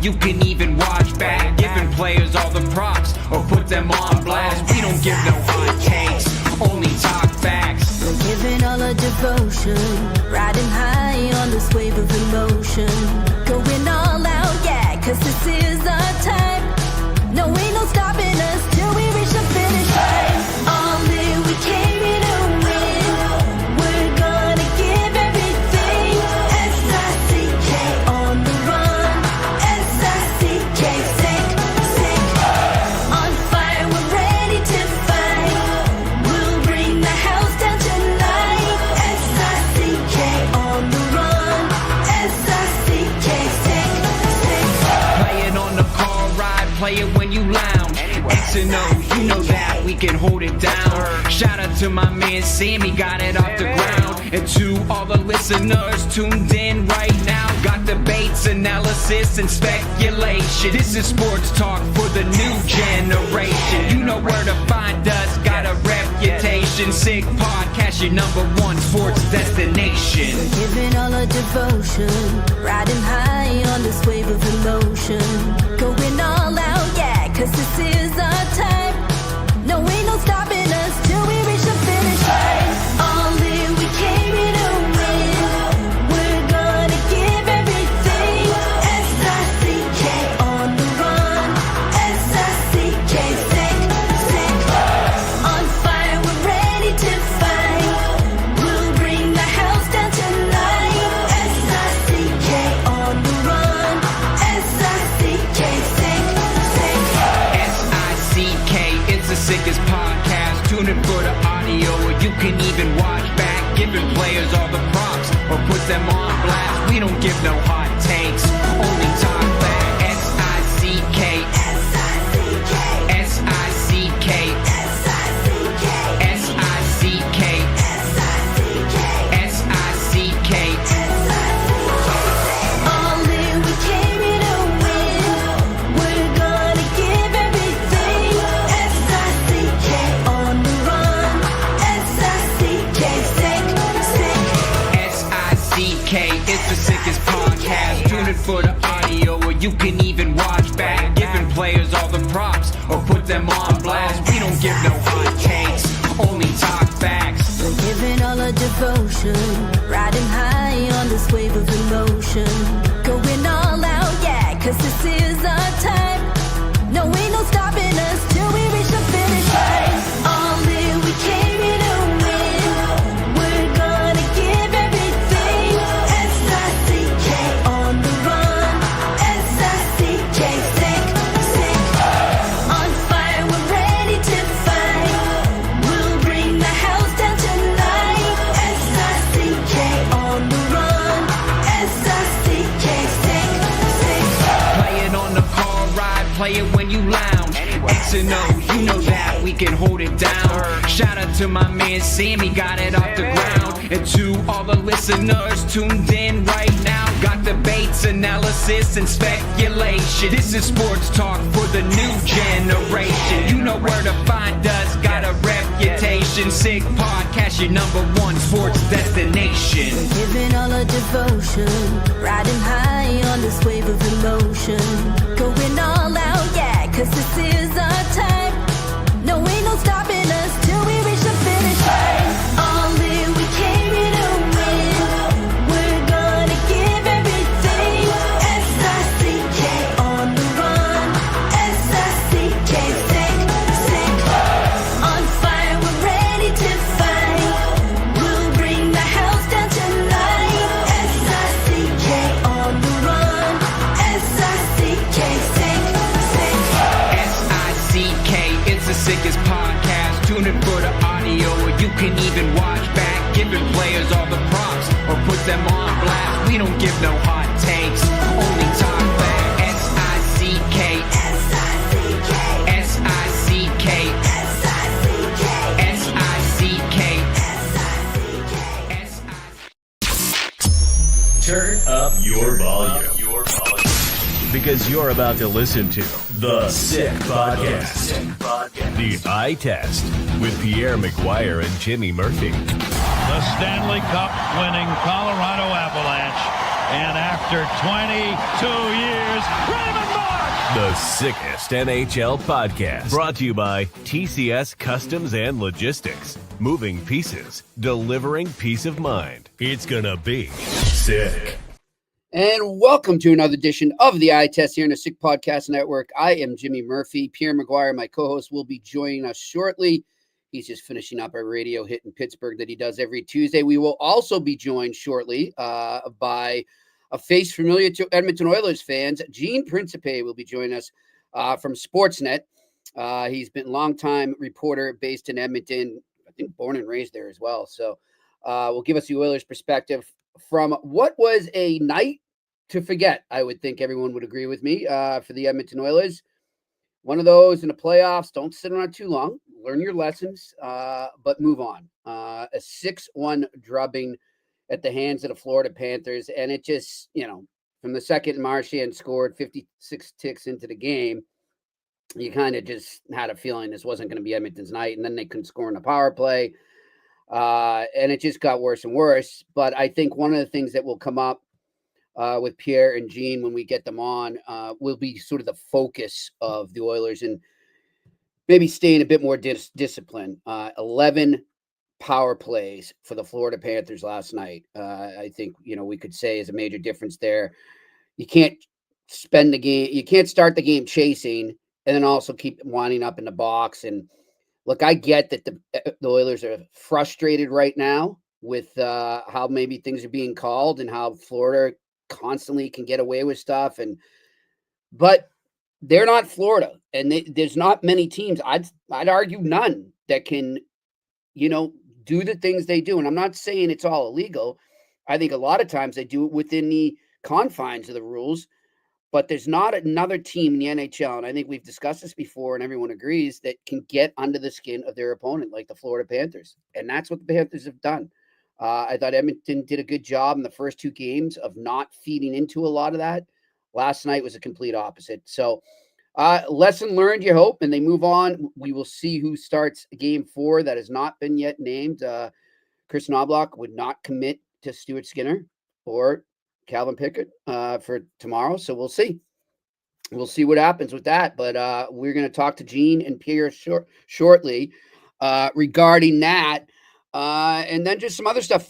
you can even watch back. Giving players all the props or put them on blast. We don't give no hot takes, only talk facts. We're giving all our devotion, riding high on this wave of emotion. Going all out, yeah, 'cause this is our time. No, ain't no stopping us till we reach the finish line. All in, we came here to win. We're gonna give everything. S-I-C-K on the run. S-I-C-K, sick, sick. On fire, we're ready to fight. We'll bring the house down tonight. S-I-C-K on the run. S-I-C-K, sick, sick. Play it on the car ride, play it when you lounge. X and O, you know that we can hold it down. Shout out to my man Sammy, got it off the ground. And to all the listeners tuned in right now, got debates, analysis, and speculation. This is sports talk for the new generation. You know where to find us, got a reputation. Sick Podcast, your #1 sports destination. We're giving all our devotion, riding high on this wave of emotion. Going all out, yeah, 'cause this is our time. No, ain't no stopping us till we reach the finish line. All in, we came here to win. We're gonna give everything. S-I-C-K on the run. S-I-C-K, sick, sick. On fire, we're ready to fight. We'll bring the house down tonight. S-I-C-K on the run. S-I-C-K, sick, sick. S-I-C-K, it's the sickest podcast. Tune in for the audio, or you can even watch back. Giving players all the props or put them on blast. We don't give no hot takes, only talk back. S-I-C-K, S-I-C-K, S-I-C-K, S-I-C-K, S-I-C-K, S-I-C-K, S-I-C-K. all in, we came here to win. We're gonna give everything. S-I-C-K on the run. S-I-C-K, sick, sick. S-I-C-K, it's the sickest podcast. Tune in for the audio, or you can even watch back. Giving players all the props or put them on blast. We don't give no hot takes, only talk facts. We're giving all our devotion, riding high on this wave of emotion. Going all out, yeah, 'cause this is our time. No, ain't no stopping us till we reach the finish line. All in, we came here to win. We're gonna give everything. S-I-C-K on the run. S-I-C-K, sick, sick. On fire, we're ready to fight. We'll bring the house down tonight. S-I-C-K on the run. S-I-C-K, sick, sick. Play it on the car ride, play it when you lounge. X and O, you know that we can hold it down. Shout out to my man Sammy, got it off the ground. And to all the listeners tuned in right now, got debates, analysis, and speculation. This is sports talk for the new generation. You know where to find us, got a reputation. Sick Podcast, your #1 sports destination. Giving all our devotion, riding high on this wave of emotion. Going all out, yeah, 'cause this is our time. No, ain't no stopping us till we reach the finish line. All in, we came here to win. We're gonna give everything. S-I-C-K on the run. S-I-C-K, sick, sick. On fire, we're ready to fight. We'll bring the house down tonight. S-I-C-K on the run. S-I-C-K, sick, sick. S-I-C-K, it's the sickest podcast. Tune in for the audio, or you can even watch back. Giving players all the props or put them on blast. We don't give no hot takes, only talk back. S-I-C-K, S-I-C-K, S-I-C-K, S-I-C-K, S-I-C-K, S-I-C-K. Turn up your volume. Because you're about to listen to The Sick Podcast. The Eye Test with Pierre, McGuire, and Jimmy Murphy. The Stanley Cup winning Colorado Avalanche. And after 22 years, Raymond The sickest NHL podcast. Brought to you by TCS Customs and Logistics. Moving pieces, delivering peace of mind. It's gonna be sick. And welcome to another edition of the Eye Test here in the Sick Podcast Network. I am Jimmy Murphy. Pierre, McGuire, my co-host, will be joining us shortly. He's just finishing up a radio hit in Pittsburgh that he does every Tuesday. We will also be joined shortly by a face familiar to Edmonton Oilers fans. Gene Principe will be joining us from Sportsnet. He's been a longtime reporter based in Edmonton, I think born and raised there as well. So will give us the Oilers perspective from what was a night to forget. I would think everyone would agree with me for the Edmonton Oilers. One of those in the playoffs. Don't sit on it too long. Learn your lessons, but move on. A 6-1 drubbing at the hands of the Florida Panthers. And it just, from the second Marchand scored 56 ticks into the game, you kind of just had a feeling this wasn't going to be Edmonton's night. And then they couldn't score in the power play. And it just got worse and worse. But I think one of the things that will come up with Pierre and Gene when we get them on will be sort of the focus of the Oilers and maybe staying a bit more disciplined. 11 power plays for the Florida Panthers last night. I think, we could say is a major difference there. You can't spend the game. You can't start the game chasing and then also keep winding up in the box. And look, I get that the Oilers are frustrated right now with how maybe things are being called and how Florida constantly can get away with stuff. But they're not Florida, and there's not many teams. I'd argue none that can, do the things they do. And I'm not saying it's all illegal. I think a lot of times they do it within the confines of the rules, but there's not another team in the NHL. And I think we've discussed this before and everyone agrees that can get under the skin of their opponent, like the Florida Panthers. And that's what the Panthers have done. I thought Edmonton did a good job in the first two games of not feeding into a lot of that. Last night was a complete opposite. So lesson learned, you hope, and they move on. We will see who starts game 4 that has not been yet named. Chris Knobloch would not commit to Stuart Skinner or Calvin Pickett for tomorrow. So we'll see. We'll see what happens with that. But we're going to talk to Gene and Pierre shortly regarding that. And then just some other stuff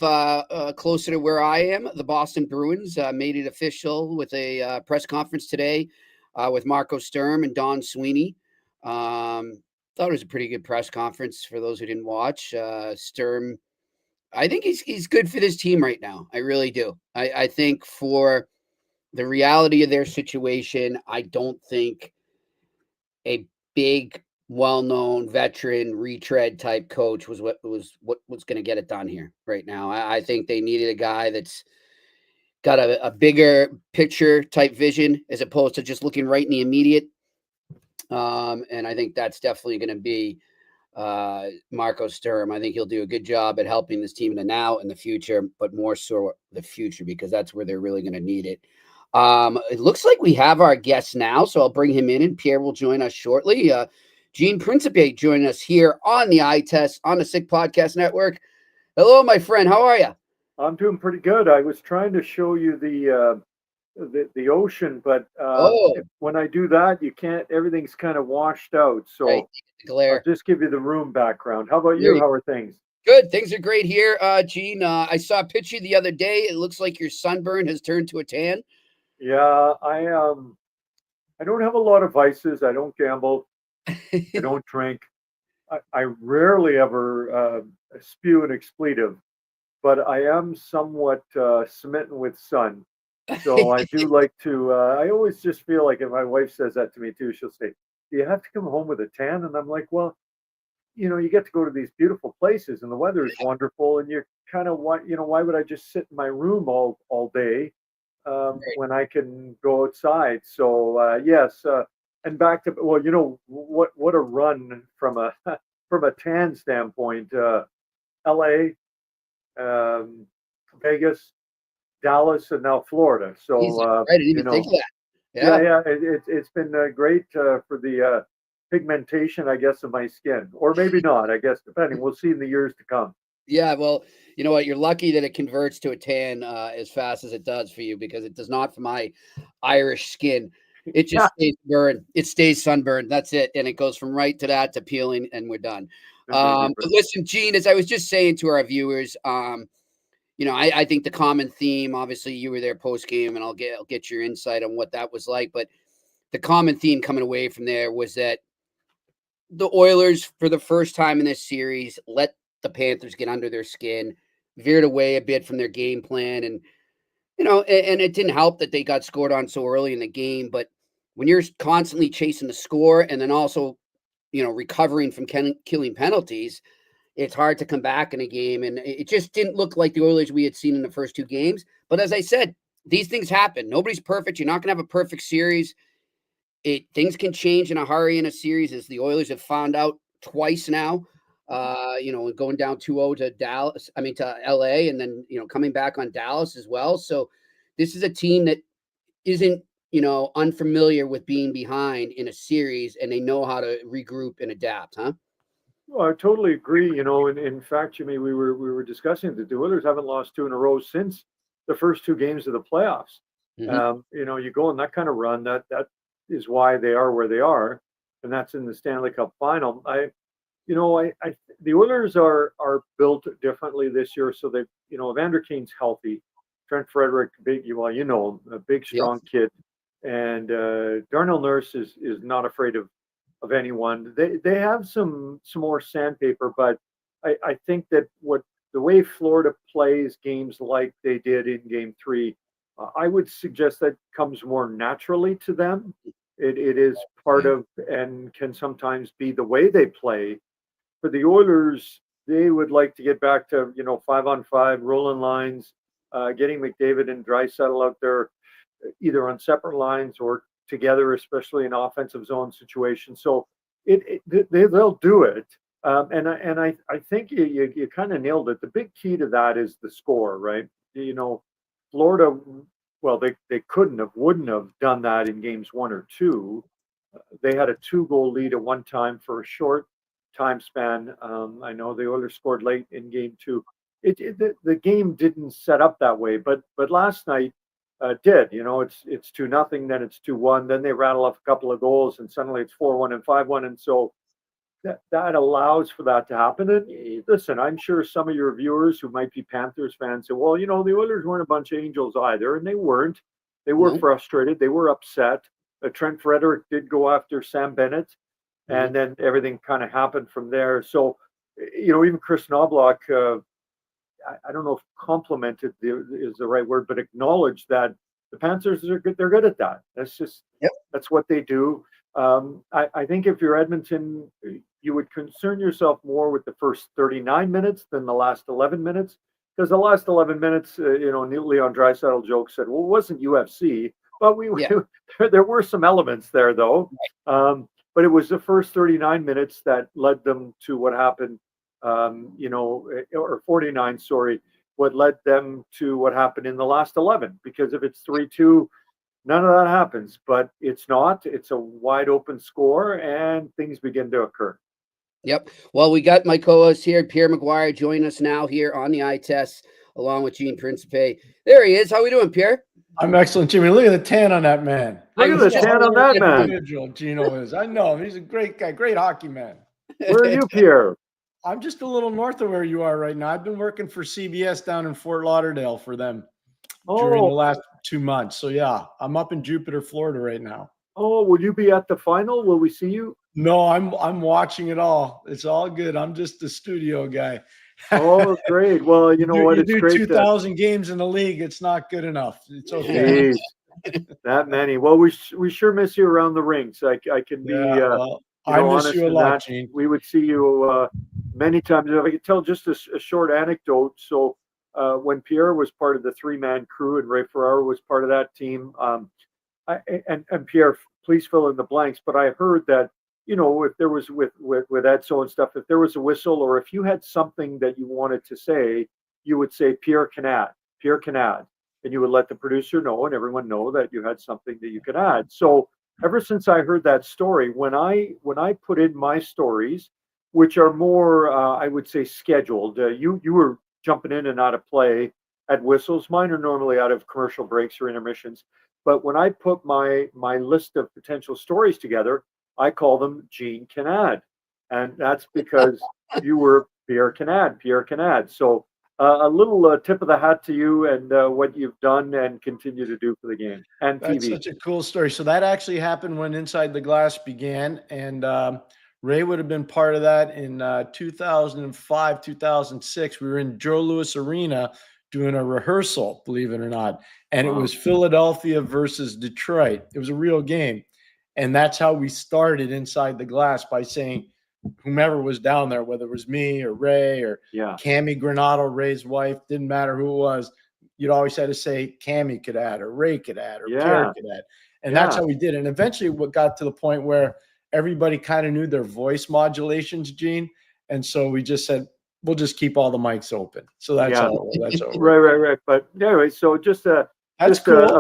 closer to where I am. The Boston Bruins made it official with a press conference today with Marco Sturm and Don Sweeney. Thought it was a pretty good press conference for those who didn't watch. Sturm, I think he's good for this team right now. I really do. I think for the reality of their situation, I don't think a big, well-known veteran retread type coach was what's going to get it done here right now. I think they needed a guy that's got a bigger picture type vision as opposed to just looking right in the immediate. And I think that's definitely going to be Marco Sturm. I think he'll do a good job at helping this team in the now and the future, but more so the future, because that's where they're really going to need it. It looks like we have our guest now, so I'll bring him in and Pierre will join us shortly. Gene Principe joining us here on the Eye Test on the Sick Podcast Network. Hello, my friend. How are you? I'm doing pretty good. I was trying to show you the ocean, but when I do that, you can't. Everything's kind of washed out. So right. Glare. I'll just give you the room background. How about you? How are things? Good. Things are great here, Gene. I saw a picture the other day. It looks like your sunburn has turned to a tan. Yeah, I don't have a lot of vices. I don't gamble. I don't drink. I rarely ever spew an expletive, but I am somewhat smitten with sun. So I do like to, I always just feel like, and my wife says that to me too, she'll say, do you have to come home with a tan? And I'm like, well, you get to go to these beautiful places and the weather is wonderful. And you're kind of, why would I just sit in my room all day when I can go outside? So yes. And back to, well, what a run from a tan standpoint. LA, Vegas, Dallas, and now Florida. So I didn't even think of that. Yeah. It's been great for the pigmentation, I guess, of my skin, or maybe not. I guess depending. We'll see in the years to come. Yeah, well, you know what? You're lucky that it converts to a tan as fast as it does for you, because it does not for my Irish skin. It just stays burned. It stays sunburned. That's it. And it goes from right to that to peeling, and we're done. But listen, Gene, as I was just saying to our viewers, I think the common theme, obviously you were there post game, and I'll get your insight on what that was like. But the common theme coming away from there was that the Oilers, for the first time in this series, let the Panthers get under their skin, veered away a bit from their game plan. And, and it didn't help that they got scored on so early in the game. But when you're constantly chasing the score and then also, recovering from killing penalties, it's hard to come back in a game. And it just didn't look like the Oilers we had seen in the first two games. But as I said, these things happen. Nobody's perfect. You're not going to have a perfect series. Things can change in a hurry in a series, as the Oilers have found out twice now. Going down 2-0 to LA, and then coming back on Dallas as well. So this is a team that isn't unfamiliar with being behind in a series, and they know how to regroup and adapt, huh? Well, I totally agree. In fact, Jimmy, we were discussing that the Oilers haven't lost 2 in a row since the first 2 games of the playoffs. Mhm. You go on that kind of run, that is why they are where they are, and that's in the Stanley Cup final. The Oilers are built differently this year, so that Evander Kane's healthy, Trent Frederick, a big strong kid, and Darnell Nurse is not afraid of anyone. They have some more sandpaper, but I think that the way Florida plays games like they did in Game 3, I would suggest that comes more naturally to them. It is part of, and can sometimes be, the way they play. For the Oilers, they would like to get back to 5-on-5 rolling lines, getting McDavid and Draisaitl out there either on separate lines or together, especially in offensive zone situations. So they'll do it, and I think you kind of nailed it. The big key to that is the score, right? Florida, well, they wouldn't have done that in games 1 or 2. They had a 2-goal lead at one time for a short time span. I know the Oilers scored late in game 2. The game didn't set up that way, but last night did. It's 2-0, then it's 2-1, then they rattle off a couple of goals, and suddenly it's 4-1 and 5-1, and so that allows for that to happen. And listen, I'm sure some of your viewers who might be Panthers fans say, well, the Oilers weren't a bunch of angels either, and they weren't. They were frustrated. They were upset. Trent Frederick did go after Sam Bennett, and then everything kind of happened from there. So, even Chris Knobloch, I don't know if complimented is the right word, but acknowledged that the Panthers are good. They're good at that. That's just that's what they do. I think if you're Edmonton, you would concern yourself more with the first 39 minutes than the last 11 minutes, because the last 11 minutes, Leon Draisaitl joke said, well, it wasn't UFC, but there were some elements there though. But it was the first 39 minutes that led them to what happened, or 49, sorry, what led them to what happened in the last 11. Because if it's 3-2, none of that happens. But it's not. It's a wide open score, and things begin to occur. Yep. Well, we got my co-host here, Pierre McGuire, joining us now here on the eye test, along with Gene Principe. There he is. How we doing, Pierre? I'm excellent, Jimmy. Look at the tan on that man. Look at the tan on that man. Individual Gino is. I know him. He's a great guy, great hockey man. Where are you, Pierre? I'm just a little north of where you are right now. I've been working for CBS down in Fort Lauderdale for them during the last 2 months. So yeah, I'm up in Jupiter, Florida right now. Oh, will you be at the final? Will we see you? No, I'm watching it all. It's all good. I'm just the studio guy. Oh, great. Well, you know what? You it's do great 2,000 games in the league. It's not good enough. It's okay. Jeez, that many. Well, we sure miss you around the rinks. I can be I miss honest you a in lot, that. Gene. We would see you many times. If I could tell just a short anecdote. So when Pierre was part of the 3-man crew and Ray Ferraro was part of that team, and Pierre, please fill in the blanks, but I heard that, if there was with Edzo and stuff, if there was a whistle or if you had something that you wanted to say, you would say, Pierre can add, and you would let the producer know and everyone know that you had something that you could add. So ever since I heard that story, when I put in my stories, which are more, I would say, scheduled, you were jumping in and out of play at whistles. Mine are normally out of commercial breaks or intermissions. But when I put my list of potential stories together, I call them Gene Can Add. And that's because you were Pierre Can Add. So a little tip of the hat to you and what you've done and continue to do for the game and That's TV. such a cool story. So that actually happened when Inside the Glass began, and Ray would have been part of that in 2005, 2006. We were in Joe Louis Arena doing a rehearsal, believe it or not, and it was Philadelphia versus Detroit. It was a real game, and that's how we started Inside the Glass, by saying whomever was down there, whether it was me or Ray or Cammie Granado, Ray's wife, didn't matter who it was. You'd always had to say Cammie could add, or Ray could add, or Pierre could add. And that's how we did it. And eventually what got to the point where everybody kind of knew their voice modulations, Gene. And so we just said, we'll just keep all the mics open. So that's all. That's all. Right. But anyway, so just a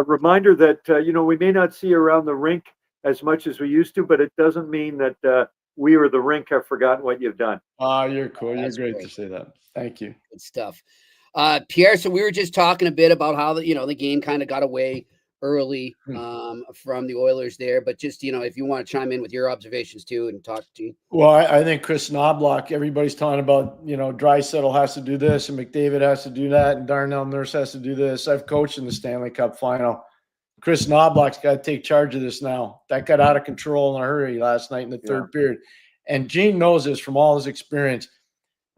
reminder that, we may not see around the rink as much as we used to, but it doesn't mean that we or the rink have forgotten what you've done. Oh, you're cool. You're great to say that. Thank you. Good stuff. Pierre, so we were just talking a bit about how the game kind of got away early from the Oilers there, but just if you want to chime in with your observations too and talk to you. Well, I think Chris Knobloch, everybody's talking about Draisaitl has to do this and McDavid has to do that and Darnell Nurse has to do this. I've coached in the Stanley Cup final. Chris Knobloch's got to take charge of this now. That got out of control in a hurry last night in the third period, and Gene knows this from all his experience.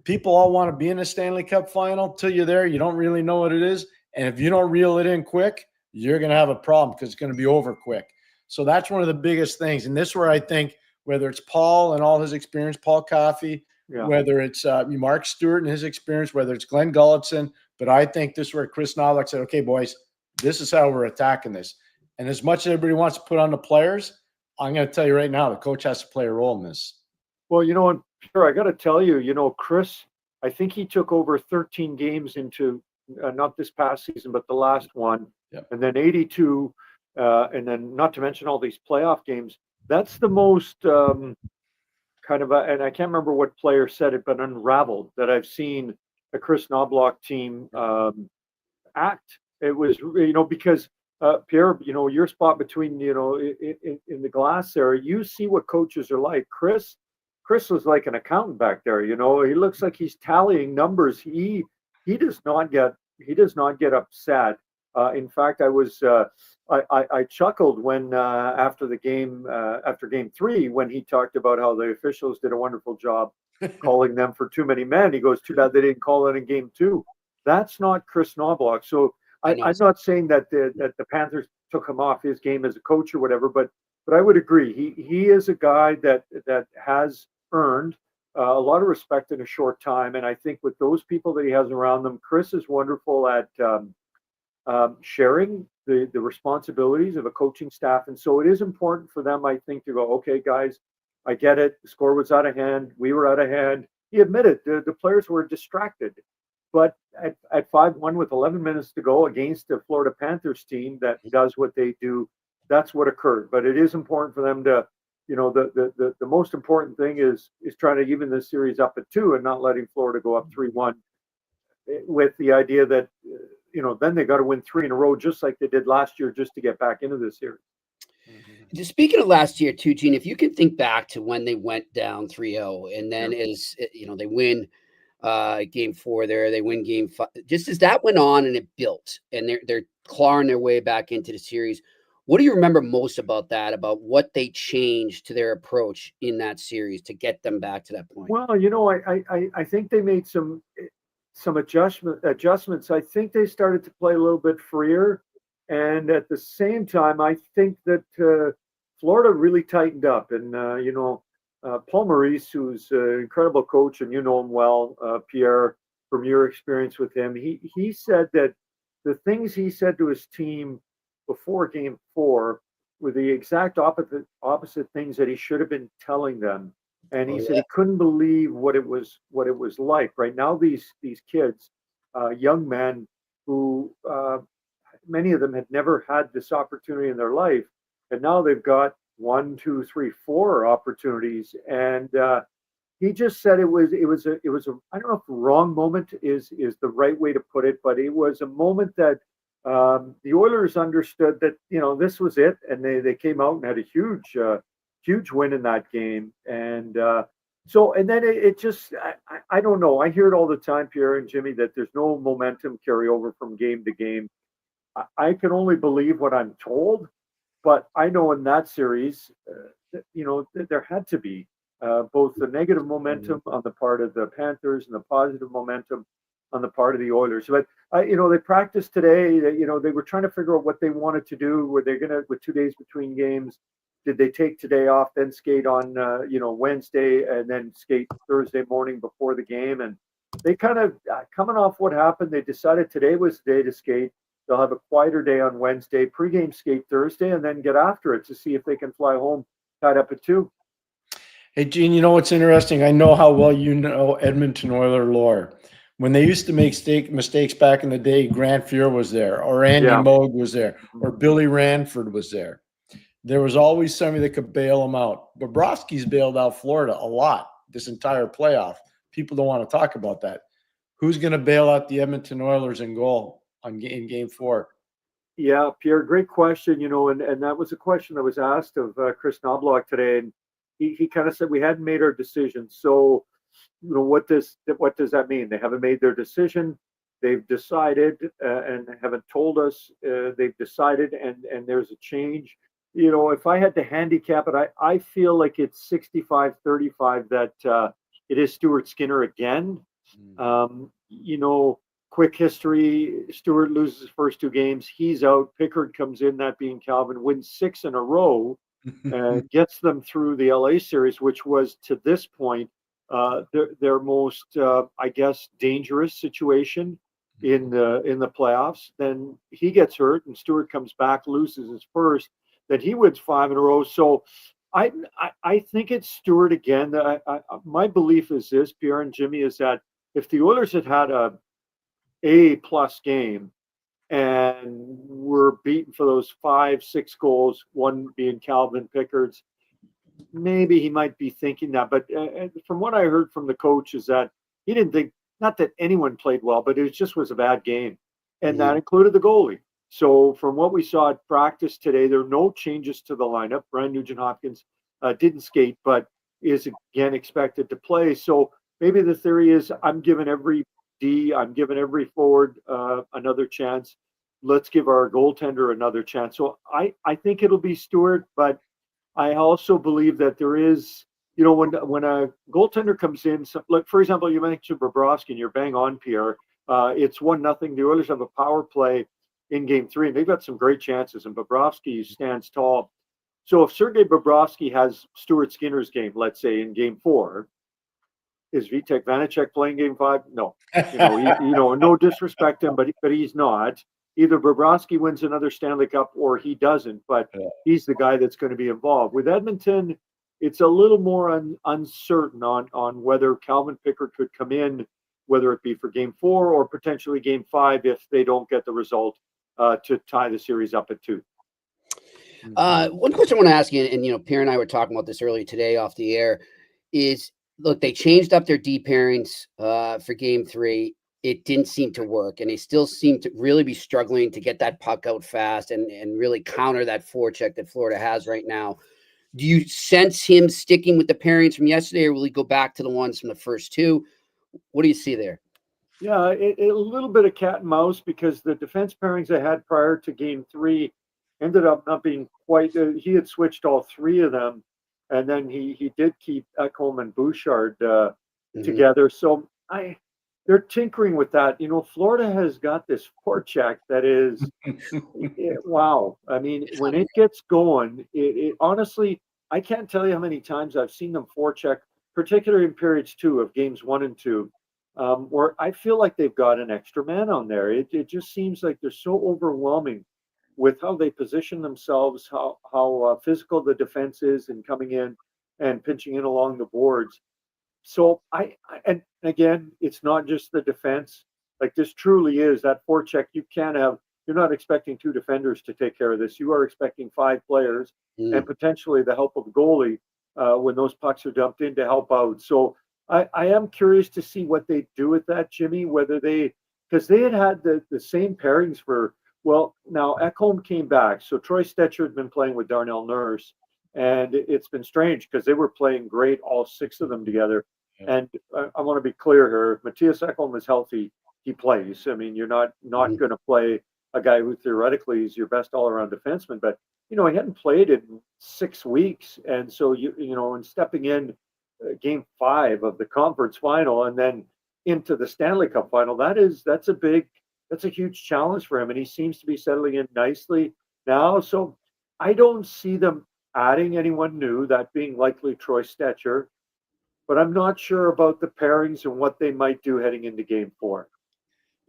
People all want to be in a Stanley Cup final. Till you're there, you don't really know what it is. And if you don't reel it in quick, you're going to have a problem because it's going to be over quick. So that's one of the biggest things. And this is where I think, whether it's Paul and all his experience, Paul Coffey, whether it's Mark Stewart and his experience, whether it's Glenn Gulletson, but I think this is where Chris Knobloch said, okay, boys, this is how we're attacking this. And as much as everybody wants to put on the players, I'm going to tell you right now, the coach has to play a role in this. Well, and sure, I got to tell you, Chris, I think he took over 13 games into not this past season, but the last one, and then 82, and then not to mention all these playoff games. That's the most and I can't remember what player said it, but unraveled that I've seen a Chris Knobloch team act. It was, because Pierre, your spot between, in the glass there, you see what coaches are like. Chris was like an accountant back there. He looks like he's tallying numbers. He does not get upset. In fact, I chuckled when after game 3, when he talked about how the officials did a wonderful job calling them for too many men. He goes, too bad they didn't call it in game 2. That's not Chris Knobloch. So I'm not saying that the Panthers took him off his game as a coach or whatever, but I would agree. He is a guy that has earned a lot of respect in a short time. And I think with those people that he has around them, Chris is wonderful at sharing the responsibilities of a coaching staff. And so it is important for them, I think, to go, okay, guys, I get it. The score was out of hand. We were out of hand. He admitted the players were distracted. But at 5-1 with 11 minutes to go against the Florida Panthers team that does what they do, that's what occurred. But it is important for them to, the most important thing is trying to even this series up at 2 and not letting Florida go up 3-1 with the idea that, then they got to win 3 in a row, just like they did last year, just to get back into this series. Just speaking of last year too, Gene, if you can think back to when they went down 3-0 and then they win game 4 there, they win game 5, just as that went on and it built and they're clawing their way back into the series. What do you remember most about that, about what they changed to their approach in that series to get them back to that point? Well, I think they made some adjustments. I think they started to play a little bit freer. And at the same time, I think that Florida really tightened up. And, Paul Maurice, who's an incredible coach, and you know him well, Pierre, from your experience with him, he said that the things he said to his team before game 4 were the exact opposite things that he should have been telling them. And he said he couldn't believe what it was like. Right now, these kids, young men who many of them had never had this opportunity in their life, and now they've got 1, 2, 3, 4 opportunities. And he just said it was a I don't know if the wrong moment is the right way to put it, but it was a moment that the Oilers understood that, this was it. And they came out and had a huge win in that game. And and then it just, I don't know. I hear it all the time, Pierre and Jimmy, that there's no momentum carryover from game to game. I can only believe what I'm told, but I know in that series, there had to be both the negative momentum on the part of the Panthers and the positive momentum on the part of the Oilers. But they practiced today. They were trying to figure out what they wanted to do. Were they going to, with 2 days between games, did they take today off, then skate on Wednesday, and then skate Thursday morning before the game? And they kind of coming off what happened, they decided today was the day to skate. They'll have a quieter day on Wednesday, pregame skate Thursday, and then get after it to see if they can fly home tied up at 2. Hey, Gene, you know what's interesting? I know how well you know Edmonton Oiler lore. When they used to make mistakes back in the day, Grant Fuhr was there, or Andy Moog was there, or Billy Ranford was there. There was always somebody that could bail them out. Bobrovsky's bailed out Florida a lot this entire playoff. People don't want to talk about that. Who's going to bail out the Edmonton Oilers in goal in Game 4? Yeah, Pierre, great question. And that was a question that was asked of Chris Knobloch today, and he kind of said we hadn't made our decision. So, what does that mean? They haven't made their decision. They've decided and haven't told us they've decided, and there's a change. If I had to handicap it, I feel like it's 65-35 that it is Stuart Skinner again. Quick history, Stuart loses his first 2 games. He's out. Pickard comes in, that being Calvin, wins 6 in a row and gets them through the LA series, which was to this point their most, I guess, dangerous situation in the playoffs. Then he gets hurt, and Stuart comes back, loses his first. Then he wins 5 in a row. So I think it's Stuart again. My belief is this, Pierre and Jimmy, is that if the Oilers had had a plus game and were beaten for those 5-6 goals, one being Calvin Pickard's, maybe he might be thinking that. But from what I heard from the coach is that he didn't think, not that anyone played well, but it just was a bad game. And that included the goalie. So from what we saw at practice today, there are no changes to the lineup. Brian Nugent-Hopkins didn't skate, but is again expected to play. So maybe the theory is I'm giving every forward another chance. Let's give our goaltender another chance. So I think it'll be Stuart, but I also believe that there is, when a goaltender comes in, so, like, for example, you mentioned Bobrovsky, and you're bang on, Pierre. It's 1-0. The Oilers have a power play in Game 3, and they've got some great chances, and Bobrovsky stands tall. So if Sergei Bobrovsky has Stuart Skinner's game, let's say in Game 4, is Vitek Vanacek playing Game 5? No. No disrespect to him, but he's not. Either Bobrovsky wins another Stanley Cup or he doesn't, but he's the guy that's going to be involved. With Edmonton, it's a little more uncertain on whether Calvin Pickard could come in, whether it be for Game 4 or potentially Game 5 if they don't get the result to tie the series up at 2. One question I want to ask you, and Pierre and I were talking about this earlier today off the air, is look, they changed up their D pairings for Game 3. It didn't seem to work, and they still seem to really be struggling to get that puck out fast and really counter that forecheck that Florida has right now. Do you sense him sticking with the pairings from yesterday, or will he go back to the ones from the first 2? What do you see there? Yeah, a little bit of cat and mouse, because the defense pairings they had prior to Game 3 ended up not being quite. He had switched all 3 of them, and then he did keep Ekholm and Bouchard together. So they're tinkering with that. Florida has got this forecheck that is wow. I mean, when it gets going, it honestly, I can't tell you how many times I've seen them forecheck, particularly in periods 2 of Games 1 and 2. Where I feel like they've got an extra man on there. It just seems like they're so overwhelming with how they position themselves, how physical the defense is in coming in and pinching in along the boards. So and again, it's not just the defense. Like, this truly is that forecheck. You're not expecting 2 defenders to take care of this. You are expecting 5 players and potentially the help of a goalie when those pucks are dumped in to help out. So I am curious to see what they do with that, Jimmy, because they had the same pairings for Well, now Ekholm came back. So Troy Stetcher had been playing with Darnell Nurse, and it's been strange because they were playing great, all 6 of them together. Yeah. And I want to be clear here: if Matthias Ekholm is healthy, he plays. I mean, you're not going to play a guy who theoretically is your best all-around defenseman, but he hadn't played in 6 weeks, and so and stepping in Game 5 of the conference final and then into the Stanley Cup final, that's a huge challenge for him, and he seems to be settling in nicely now. So I don't see them adding anyone new, that being likely Troy Stetcher, but I'm not sure about the pairings and what they might do heading into Game 4.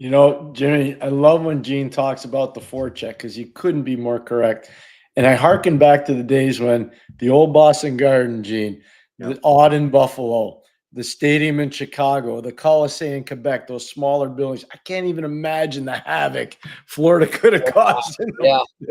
Jimmy, I love when Gene talks about the forecheck because he couldn't be more correct. And I hearken back to the days when the old Boston Garden, Gene, the Odd in Buffalo, the stadium in Chicago, the Coliseum in Quebec, those smaller buildings. I can't even imagine the havoc Florida could have caused.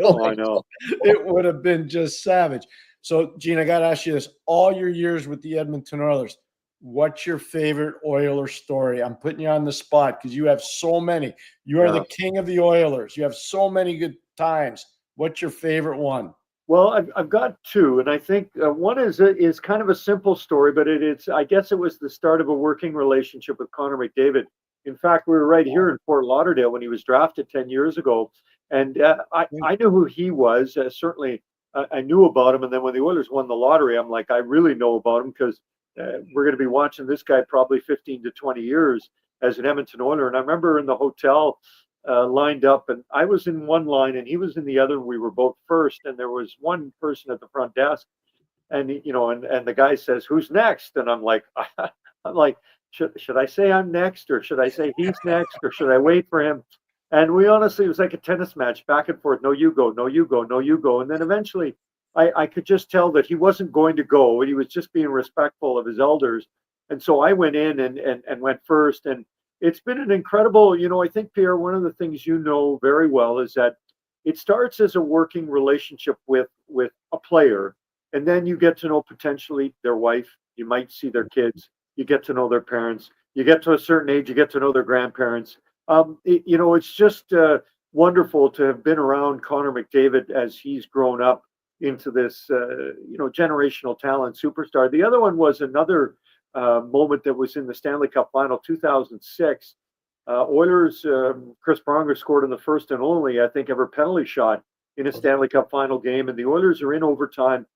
Oh, I know. It would have been just savage. So, Gene, I got to ask you this. All your years with the Edmonton Oilers, what's your favorite Oiler story? I'm putting you on the spot because you have so many. You are the king of the Oilers. You have so many good times. What's your favorite one? Well, I've got 2, and I think one is kind of a simple story, but it's I guess it was the start of a working relationship with Connor McDavid. In fact, we were right here in Fort Lauderdale when he was drafted 10 years ago, and I knew who he was. Certainly, I knew about him, and then when the Oilers won the lottery, I'm like, I really know about him because we're going to be watching this guy probably 15 to 20 years as an Edmonton Oiler. And I remember in the hotel lined up, and I was in one line and he was in the other, and we were both first, and there was one person at the front desk, and and the guy says, "Who's next?" And I'm like should I say I'm next, or should I say he's next, or should I wait for him? And we honestly, it was like a tennis match, back and forth. No, you go, no, you go, no, you go. And then eventually I could just tell that he wasn't going to go. He was just being respectful of his elders. And so I went in and went first. And it's been an incredible, I think, Pierre, one of the things you know very well is that it starts as a working relationship with a player. And then you get to know potentially their wife. You might see their kids. You get to know their parents. You get to a certain age, you get to know their grandparents. It's just wonderful to have been around Connor McDavid as he's grown up into this, generational talent superstar. The other one was another moment that was in the Stanley Cup Final, 2006. Oilers, Chris Pronger scored in the first and only, I think, ever penalty shot in a Stanley Cup Final game, and the Oilers are in overtime,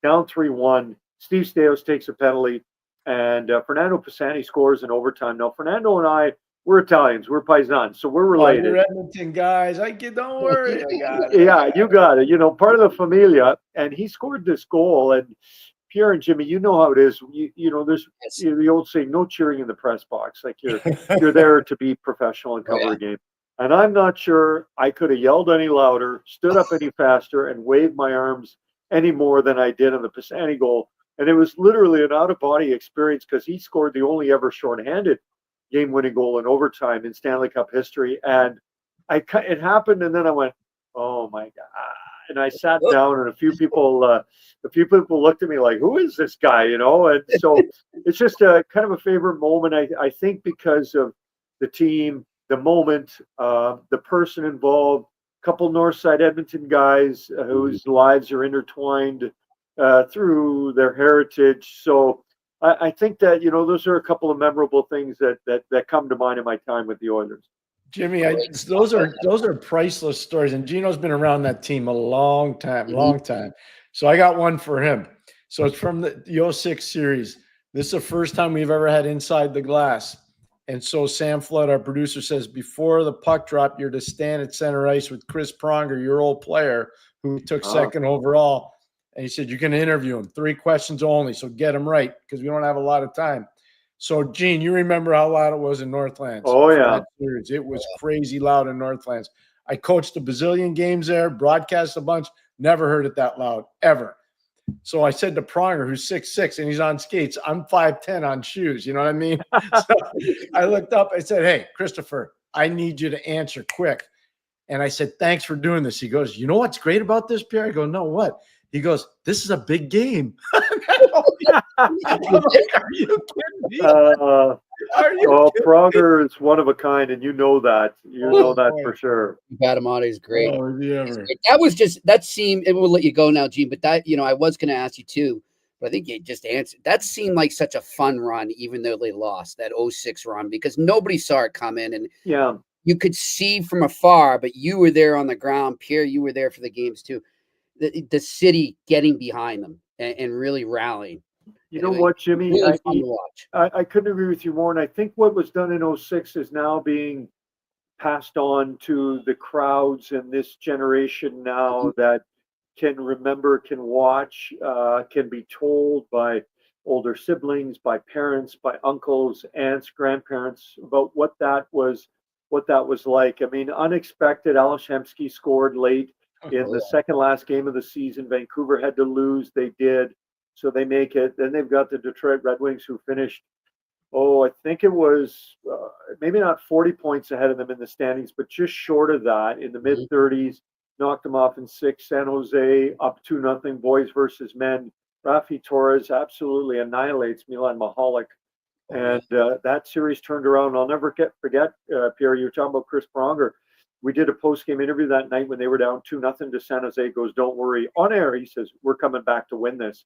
down 3-1. Steve Stais takes a penalty, and Fernando Pisani scores in overtime. Now, Fernando and I, we're Italians, we're paisans, so we're related. You're Edmonton guys. Don't worry. Yeah, you got it. Part of the familia, and he scored this goal. And Pierre and Jimmy, you know how it is. There's the old saying, no cheering in the press box. Like you're there to be professional and cover a game. And I'm not sure I could have yelled any louder, stood up any faster, and waved my arms any more than I did on the Pisani goal. And it was literally an out-of-body experience because he scored the only ever shorthanded game-winning goal in overtime in Stanley Cup history. And it happened, and then I went, oh my God. And I sat down, and a few people looked at me like, who is this guy? And so it's just a kind of a favorite moment. I think because of the team, the moment, the person involved, a couple Northside Edmonton guys whose lives are intertwined through their heritage. So I think that, those are a couple of memorable things that come to mind in my time with the Oilers. Jimmy, those are priceless stories. And Gino's been around that team a long time. So I got one for him. So it's from the 06 series. This is the first time we've ever had inside the glass. And so Sam Flood, our producer, says, before the puck drop, you're to stand at center ice with Chris Pronger, your old player, who took second overall. And he said, you're going to interview him. 3 questions only, so get him right because we don't have a lot of time. So, Gene, you remember how loud it was in Northlands? Oh, yeah. It was crazy loud in Northlands. I coached a bazillion games there, broadcast a bunch, never heard it that loud, ever. So I said to Pronger, who's 6'6", and he's on skates, I'm 5'10" on shoes, you know what I mean? So I looked up, I said, hey, Christopher, I need you to answer quick. And I said, thanks for doing this. He goes, you know what's great about this, Pierre? I go, no, what? He goes, this is a big game. I'm like, are you kidding me? Are you Oh, kidding? Pronger is one of a kind, and you know that. You know that for sure. Batamata is great. Oh, have you ever? That was just that seemed. And we'll let you go now, Gene. But that I was going to ask you too. But I think you just answered. That seemed like such a fun run, even though they lost that 06 run, because nobody saw it coming, and Yeah. you could see from afar. But you were there on the ground, Pierre. You were there for the games too. The city getting behind them and really rallying. You know what, Jimmy? Really fun to watch. I couldn't agree with you more. And I think what was done in 06 is now being passed on to the crowds in this generation now that can remember, can watch, can be told by older siblings, by parents, by uncles, aunts, grandparents about what that was like. I mean, unexpected. Alex Hemsky scored late in the second last game of the season. Vancouver had to lose. They did. So they make it. Then they've got the Detroit Red Wings who finished, I think it was maybe not 40 points ahead of them in the standings, but just short of that in the mid 30s, knocked them off in 6. San Jose up 2-0, boys versus men. Rafi Torres absolutely annihilates Milan Mahalik. And that series turned around. I'll never forget, Pierre, you were talking about Chris Pronger. We did a post-game interview that night when they were down 2-0 to San Jose. Goes, don't worry. On air, he says, we're coming back to win this.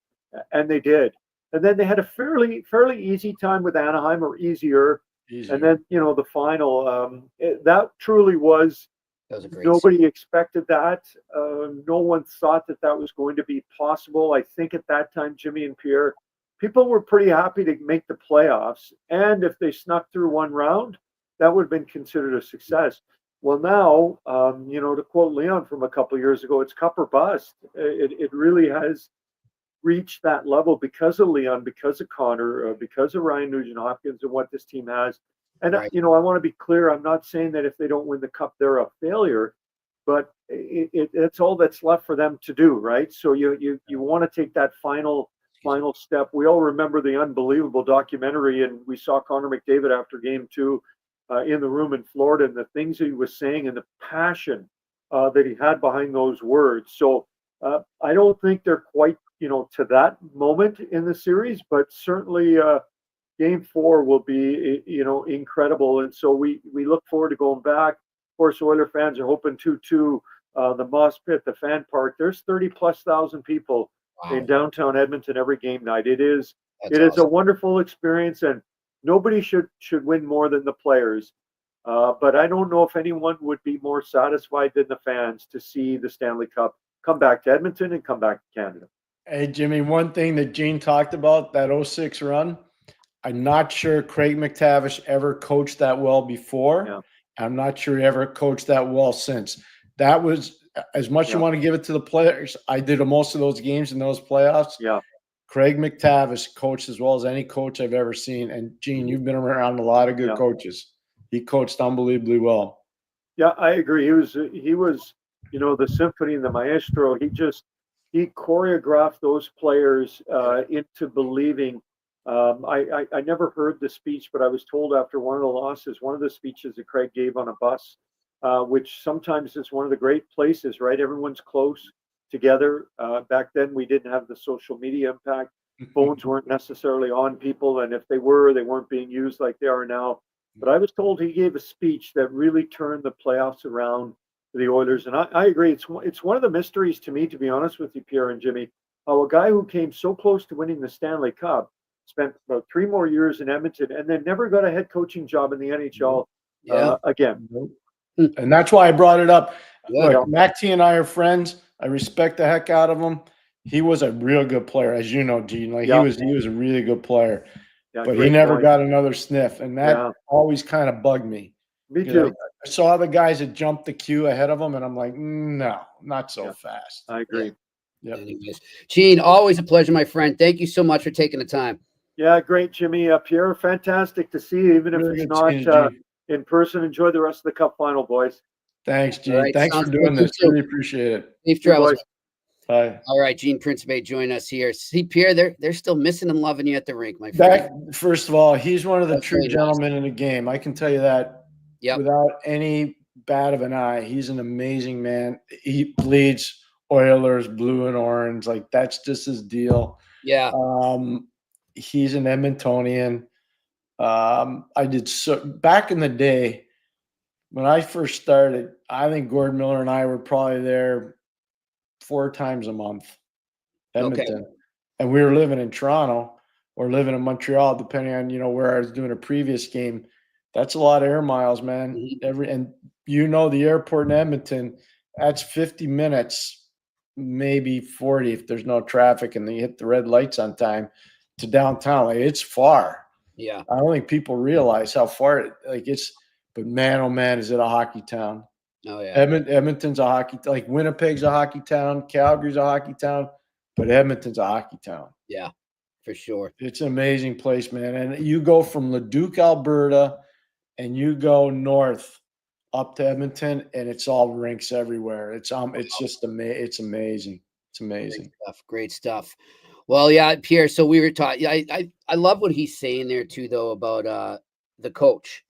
And they did. And then they had a fairly easy time with Anaheim, or easier. And then, the final, that truly was, That was a great nobody expected that. No one thought that was going to be possible. I think at that time, Jimmy and Pierre, people were pretty happy to make the playoffs. And if they snuck through one round, that would have been considered a success. Well, now, to quote Leon from a couple of years ago, it's cup or bust. It really has reached that level because of Leon, because of Connor, because of Ryan Nugent-Hopkins and what this team has. And, Right. I want to be clear. I'm not saying that if they don't win the cup, they're a failure, but it's all that's left for them to do, right? So you want to take that final step. We all remember the unbelievable documentary, and we saw Connor McDavid after game 2 in the room in Florida, and the things that he was saying and the passion that he had behind those words. So I don't think they're quite, to that moment in the series, but certainly game 4 will be, incredible. And so we look forward to going back. Of course, Oiler fans are hoping 2-2, the Moss Pit, the fan park. There's 30,000+ people in downtown Edmonton every game night. It is a wonderful experience, and nobody should win more than the players. But I don't know if anyone would be more satisfied than the fans to see the Stanley Cup come back to Edmonton and come back to Canada. Hey, Jimmy, one thing that Gene talked about, that 06 run, I'm not sure Craig McTavish ever coached that well before. Yeah. I'm not sure he ever coached that well since. That was, as much you want to give it to the players, I did most of those games in those playoffs. Yeah. Craig McTavish coached as well as any coach I've ever seen. And, Gene, you've been around a lot of good coaches. He coached unbelievably well. Yeah, I agree. He was, the symphony and the maestro. He choreographed those players into believing. I never heard the speech, but I was told after one of the losses, one of the speeches that Craig gave on a bus, which sometimes is one of the great places, right? Everyone's close together. Back then, we didn't have the social media impact. Phones weren't necessarily on people, and if they were, they weren't being used like they are now. But I was told he gave a speech that really turned the playoffs around for the Oilers, and I agree. It's one of the mysteries to me, to be honest with you, Pierre and Jimmy, how a guy who came so close to winning the Stanley Cup spent about 3 more years in Edmonton and then never got a head coaching job in the NHL again. And that's why I brought it up. Yeah. Look, Mac T and I are friends. I respect the heck out of him. He was a real good player, as you know, Gene. He was a really good player. Yeah, but he never got another sniff, and that always kind of bugged me. Me too. I saw the guys that jumped the queue ahead of him, and I'm like, no, not so fast. I agree. Yeah. Anyways, Gene, always a pleasure, my friend. Thank you so much for taking the time. Yeah, great, Jimmy. Pierre, fantastic to see you, even if it's not in person. Enjoy the rest of the Cup final, boys. Thanks, Gene. Thanks for doing this. Really appreciate it. Safe travels. Bye. All right, Gene Principe join us here. See, Pierre, they're still missing and loving you at the rink, my friend. First of all, he's one of the true gentlemen in the game. I can tell you that without any bat of an eye. He's an amazing man. He bleeds Oilers blue and orange. Like, that's just his deal. Yeah. He's an Edmontonian. I did so back in the day when I first started. I think Gord Miller and I were probably there 4 times a month, Edmonton, Okay. and we were living in Toronto or living in Montreal, depending on where I was doing a previous game. That's a lot of air miles, man. Mhm. And the airport in Edmonton, that's 50 minutes, maybe 40 if there's no traffic and they hit the red lights on time to downtown. Like, it's far. Yeah. I don't think people realize how far but man, oh man, is it a hockey town. Oh yeah. Edmonton's a hockey, like Winnipeg's a hockey town, Calgary's a hockey town, but Edmonton's a hockey town. Yeah, for sure. It's an amazing place, man. And you go from Leduc, Alberta, and you go north up to Edmonton, and it's all rinks everywhere. It's just it's amazing. It's amazing. Great stuff. Well, yeah, Pierre. So we were talking. I love what he's saying there too, though, about the coach,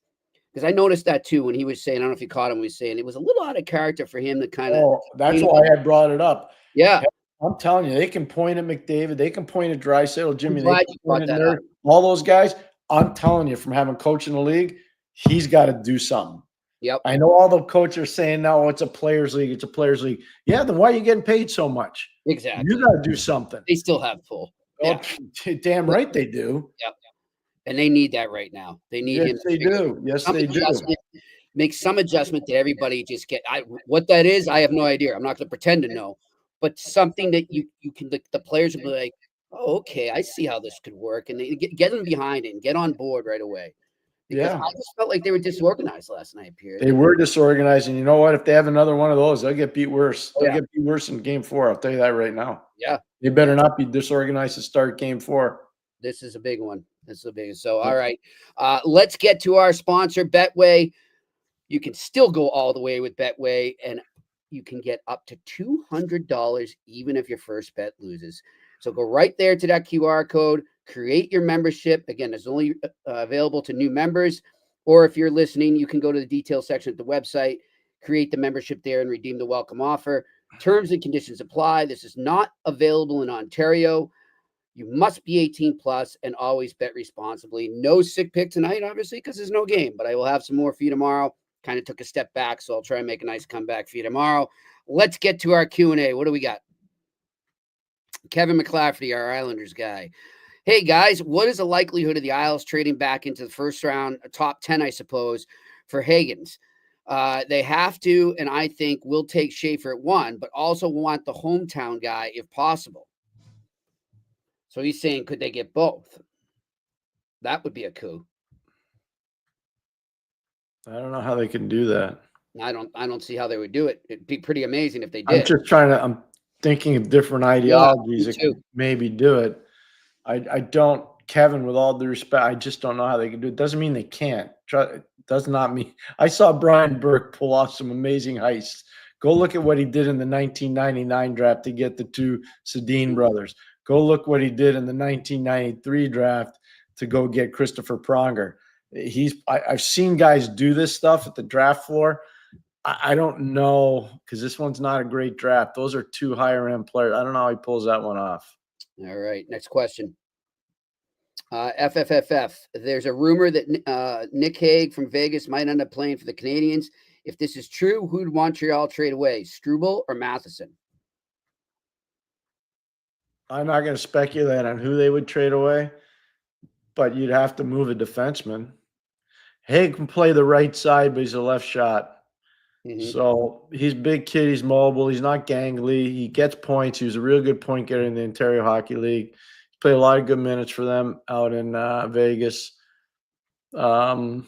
because I noticed that too when he was saying. I don't know if you caught him. He was saying it was a little out of character for him to kind of. Oh, that's why I brought it up. Yeah, I'm telling you, they can point at McDavid, they can point at Draisaitl, Jimmy, they glad can you brought point at that Nerd, up. all those guys. I'm telling you, from having coached in the league, he's got to do something. Yep. I know all the coaches are saying now, it's a players' league. It's a players' league. Yeah, then why are you getting paid so much? Exactly. You got to do something. They still have pull. Oh, damn right they do. Yep. And they need that right now. They need him. Yes, they do. Yes, they do. Make some adjustment that everybody just get. What that is, I have no idea. I'm not going to pretend to know, but something that you can. The players will be like, "Oh, okay, I see how this could work," and they get them behind it and get on board right away. Because Yeah. I just felt like they were disorganized last night, Pierre. They were disorganized, and you know what? If they have another one of those, they'll get beat worse. Oh, They'll yeah. get beat worse in Game 4. I'll tell you that right now. Yeah. They better not be disorganized to start Game 4. This is a big one. This is a big one. So, all right, let's get to our sponsor, Betway. You can still go all the way with Betway, and you can get up to $200 even if your first bet loses. So go right there to that QR code, create your membership. Again, it's only available to new members, or if you're listening, you can go to the details section at the website, create the membership there, and redeem the welcome offer. Terms and conditions apply. This is not available in Ontario. You must be 18 plus and always bet responsibly. No sick pick tonight, obviously, because there's no game, but I will have some more for you tomorrow. Kind of took a step back, so I'll try and make a nice comeback for you tomorrow. Let's get to our Q&A. What do we got? Kevin McClafferty, our Islanders guy. Hey, guys, what is the likelihood of the Isles trading back into the first round, top 10, I suppose, for Higgins? They have to, and I think we'll take Schaefer at 1, but also want the hometown guy if possible. So he's saying, could they get both? That would be a coup. I don't know how they can do that. I don't see how they would do it. It'd be pretty amazing if they did. I'm thinking of different ideologies that could maybe do it. I don't, Kevin, with all due respect, I just don't know how they can do it. Doesn't mean they can't. It does not mean. I saw Brian Burke pull off some amazing heists. Go look at what he did in the 1999 draft to get the 2 Sedin brothers. Go look what he did in the 1993 draft to go get Christopher Pronger. I've seen guys do this stuff at the draft floor. I don't know, because this one's not a great draft. Those are 2 higher end players. I don't know how he pulls that one off. All right, next question. FFFF. There's a rumor that Nick Hague from Vegas might end up playing for the Canadiens. If this is true, who'd Montreal trade away, Struble or Matheson? I'm not going to speculate on who they would trade away, but you'd have to move a defenseman. Hague can play the right side, but he's a left shot. Mm-hmm. So he's a big kid. He's mobile. He's not gangly. He gets points. He was a real good point getter in the Ontario Hockey League. He played a lot of good minutes for them out in Vegas. I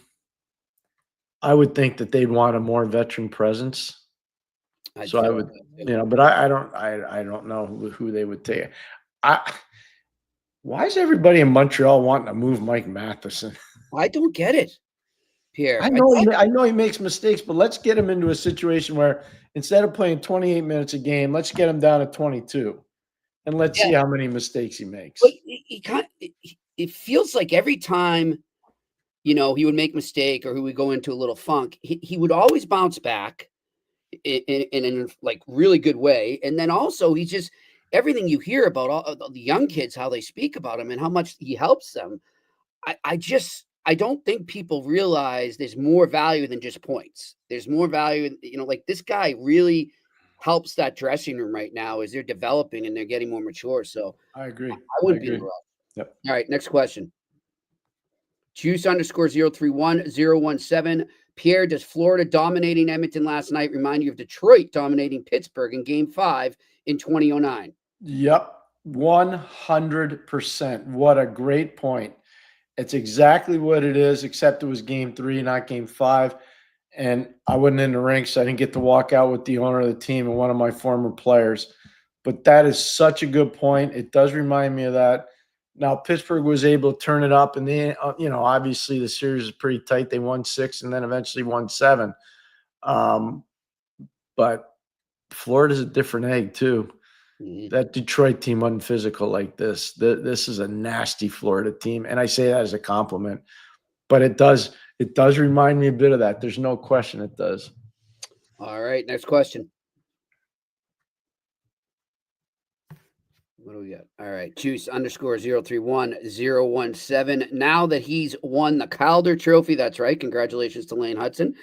would think that they'd want a more veteran presence. But I don't know who they would take. Why is everybody in Montreal wanting to move Mike Matheson? I don't get it, Pierre. I know he makes mistakes, but let's get him into a situation where instead of playing 28 minutes a game, let's get him down to 22, and let's see how many mistakes he makes. But it feels like every time, he would make a mistake or he would go into a little funk, he would always bounce back in a like really good way, and then also he's just everything you hear about all the young kids, how they speak about him and how much he helps them. I don't think people realize there's more value than just points. There's more value, like this guy really helps that dressing room right now as they're developing and they're getting more mature. So I agree. I wouldn't be in a rush. Yep. All right, next question. Juice_031-017. Pierre, does Florida dominating Edmonton last night remind you of Detroit dominating Pittsburgh in Game 5 in 2009? Yep. 100%. What a great point. It's exactly what it is, except it was Game 3, not Game 5. And I wasn't in the rink, so I didn't get to walk out with the owner of the team and one of my former players. But that is such a good point. It does remind me of that. Now, Pittsburgh was able to turn it up, and they, obviously the series is pretty tight. They won 6 and then eventually won 7. But Florida's a different egg too. Mm-hmm. That Detroit team wasn't physical like this. This is a nasty Florida team, and I say that as a compliment. But it does remind me a bit of that. There's no question it does. All right, next question. What do we got? All right, Juice_031-017. Now that he's won the Calder Trophy, that's right. Congratulations to Lane Hudson.